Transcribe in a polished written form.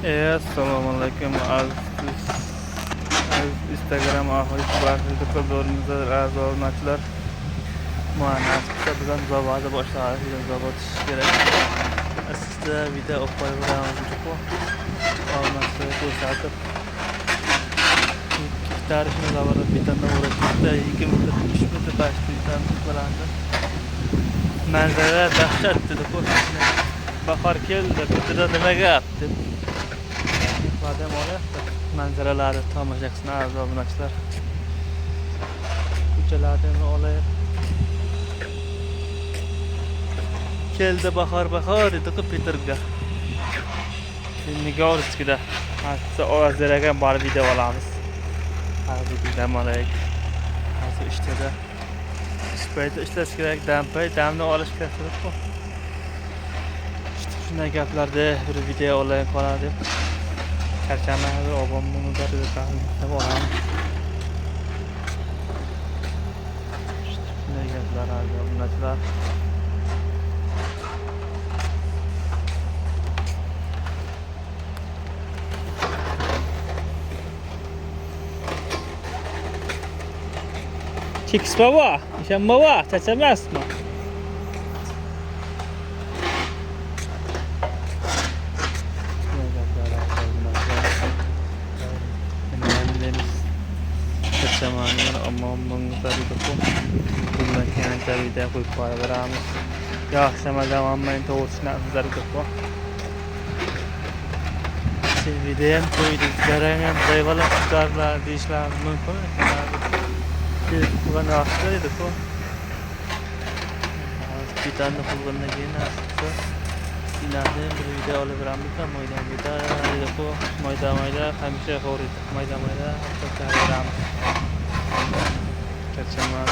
Assalomu alaykum aziz Instagram aholi barcha qadrdonlar, aziz obunachilar. Muannasibda bilan zavodi boshladi. Zavod ish kerak. Sizda video olib qo'yamiz bu. Olmasa ko'rsatib. Tarixni zavodda bitanda uğraşmakta 2 metr, 3 metr başlayıdan tutulanda. Manzara dahshat dedi qo'shni. Bahor keldi, bitirda nimaga yaptı? Madem olyapti, manzaralarni tomosha qilsin aziz obunachilar. Ko'chalardan olay. Keldi bahor dedi Peterga. Nigorskida. Hatto ovozlarga bor video olamiz. Hozir dam olaylik. Hozir ishda. Ispayda ishlash kerak, damni olish kerak. Shunday gaplarda bir video olaylik qoladi deb. Charchamaydi, obomni deb olamiz. Shunday gaplar hozir obunachilar. Çekiş baba, işen baba, çeçemez mi? Çeçemanlar ama bunları da bu. Bundan kendi video koyup veramiz. Yaxshima davomlayın to'g'risini bu. Videom qo'ydik, jarayam zayvalab chiqarlar deyishlar mumkin. Bukan yaxshi edi ku. Bitani qilgandan keyin aslida inandim bir video olib beramiz, mayda edi ku. Mayda hamisha qo'riydi. Mayda hatta beramiz. Kaçama